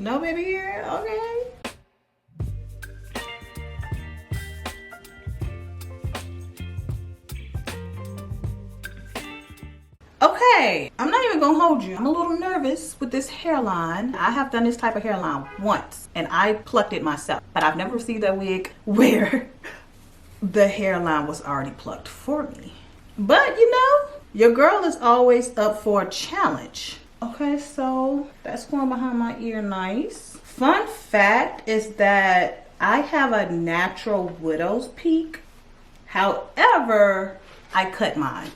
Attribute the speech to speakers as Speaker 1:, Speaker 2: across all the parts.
Speaker 1: No baby hair? Okay. Okay, I'm not even gonna hold you. I'm a little nervous with this hairline. I have done this type of hairline once and I plucked it myself, but I've never received a wig where the hairline was already plucked for me. But you know, your girl is always up for a challenge. Okay, so that's going behind my ear nice. Fun fact is that I have a natural widow's peak. However, I cut mine.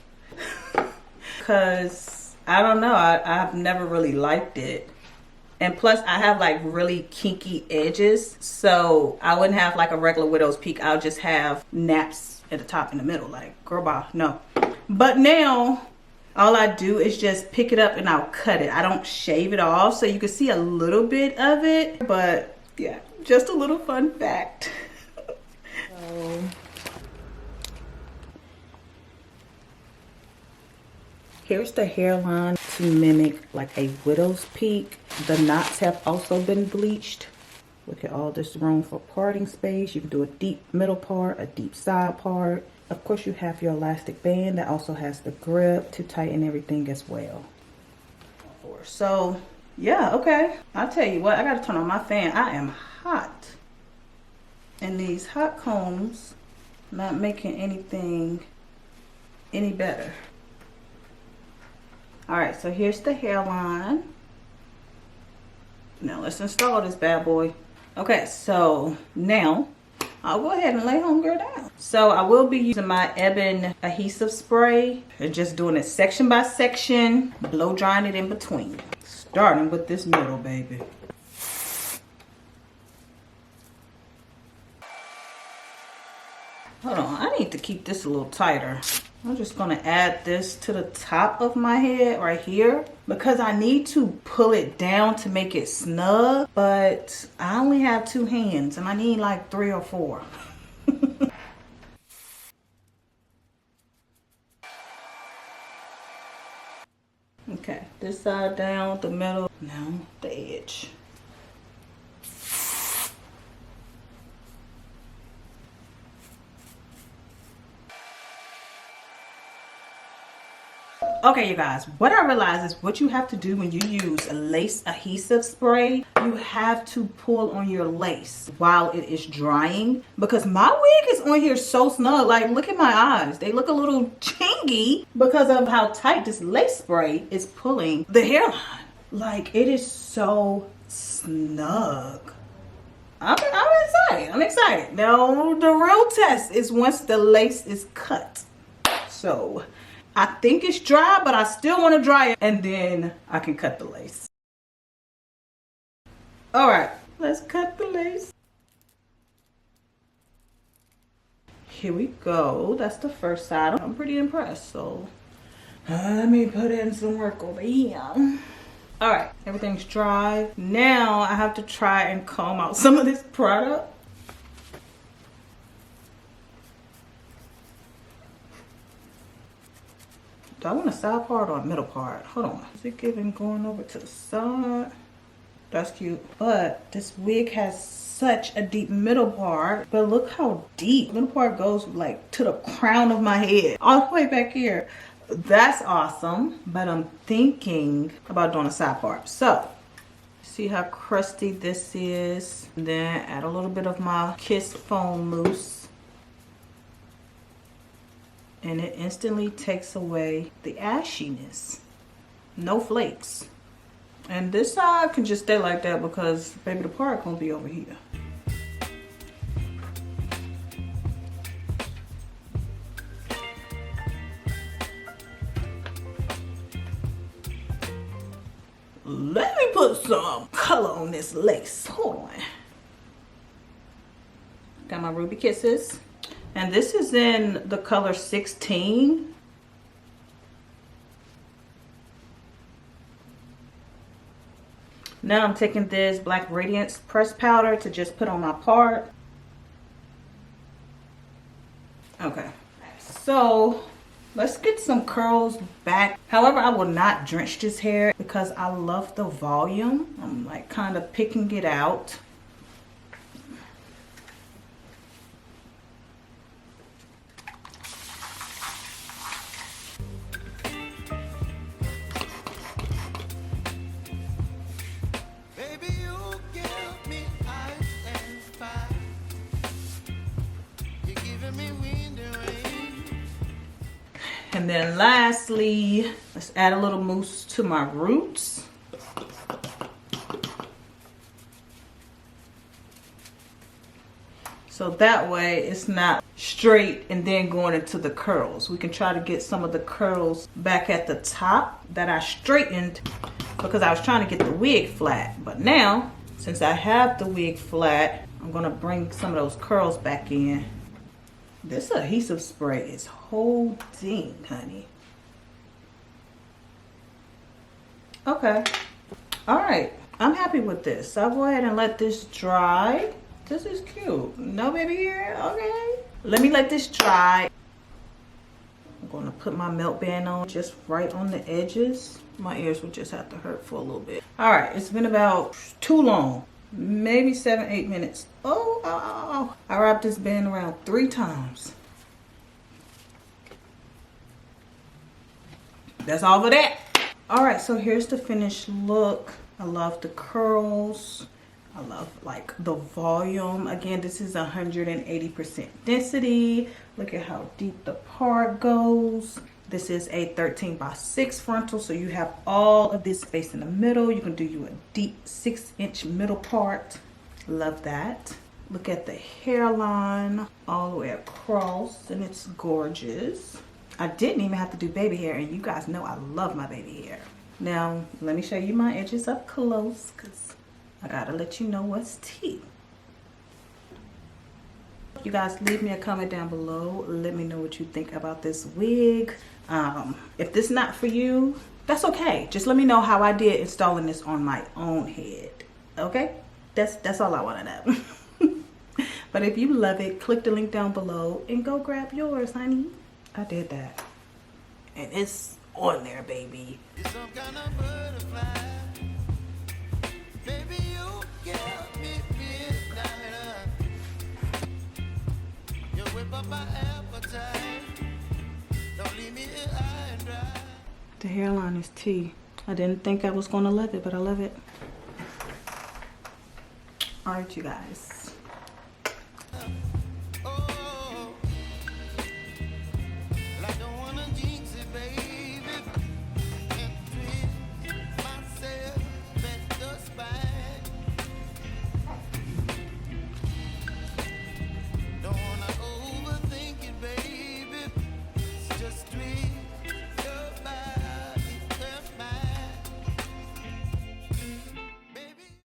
Speaker 1: Because I don't know, I've never really liked it. And plus I have like really kinky edges, so I wouldn't have like a regular widow's peak. I'll just have naps at the top and the middle, like girl bye, no. But now all I do is just pick it up and I'll cut it. I don't shave it off, so you can see a little bit of it, but yeah, just a little fun fact. So here's the hairline to mimic like a widow's peak. The knots have also been bleached. Look at all this room for parting space. You can do a deep middle part, a deep side part. Of course, you have your elastic band that also has the grip to tighten everything as well. So yeah, okay. I'll tell you what, I gotta turn on my fan. I am hot. And these hot combs not making anything any better. All right, so here's the hairline. Now let's install this bad boy. Okay, so now I'll go ahead and lay homegirl down. So I will be using my ebon adhesive spray and just doing it section by section, blow drying it in between. Starting with this middle, baby. Hold on, I need to keep this a little tighter. I'm just gonna add this to the top of my head right here because I need to pull it down to make it snug, but I only have 2 hands and I need like 3 or 4. Okay, this side down, the middle, now the edge. Okay, you guys, what I realize is what you have to do when you use a lace adhesive spray, you have to pull on your lace while it is drying, because my wig is on here so snug. Like, look at my eyes. They look a little chingy because of how tight this lace spray is pulling the hairline. Like, it is so snug. I'm excited. I'm excited. Now, the real test is once the lace is cut. So I think it's dry, but I still want to dry it and then I can cut the lace. All right, let's cut the lace. Here we go. That's the first side. I'm pretty impressed. So let me put in some work over here. All right, everything's dry. Now I have to try and comb out some of this product. Do I want a side part or a middle part? Hold on. Is it giving going over to the side? That's cute. But this wig has such a deep middle part. But look how deep. Middle part goes like to the crown of my head. All the way back here. That's awesome. But I'm thinking about doing a side part. So, see how crusty this is. And then add a little bit of my Kiss foam mousse. And it instantly takes away the ashiness. No flakes. And this side can just stay like that because baby the part gonna be over here. Let me put some color on this lace. Hold on. Got my Ruby Kisses. And this is in the color 16. Now I'm taking this Black Radiance pressed powder to just put on my part. Okay, so Let's get some curls back. However, I will not drench this hair because I love the volume. I'm like kind of picking it out. And then lastly, let's add a little mousse to my roots. So that way it's not straight and then going into the curls. We can try to get some of the curls back at the top that I straightened because I was trying to get the wig flat. But now, since I have the wig flat, I'm gonna bring some of those curls back in. This adhesive spray is holding, honey. Okay. All right. I'm happy with this. I'll go ahead and let this dry. This is cute. No baby hair? Okay. Let me let this dry. I'm going to put my melt band on just right on the edges. My ears will just have to hurt for a little bit. All right. It's been about too long. Maybe 7-8 minutes. Oh, I wrapped this band around 3 times. That's all for that. All right, so here's the finished look. I love the curls. I love like the volume. Again, this is 180% density. Look at how deep the part goes. This is a 13x6 frontal, so you have all of this space in the middle. You can do you a deep 6-inch middle part. Love that. Look at the hairline all the way across, and it's gorgeous. I didn't even have to do baby hair, and you guys know I love my baby hair. Now, let me show you my edges up close, because I gotta let you know what's tea. You guys leave me a comment down below. Let me know what you think about this wig. If this is not for you, that's okay. Just let me know how I did installing this on my own head. Okay? That's all I want to know. But if you love it, click the link down below and go grab yours, honey. I did that. And it's on there, baby. It's some kind of butterfly. Baby, you give me midnight. You whip up my appetite. Don't leave me here high and dry. The hairline is tea. I didn't think I was gonna love it, but I love it. All right, you guys.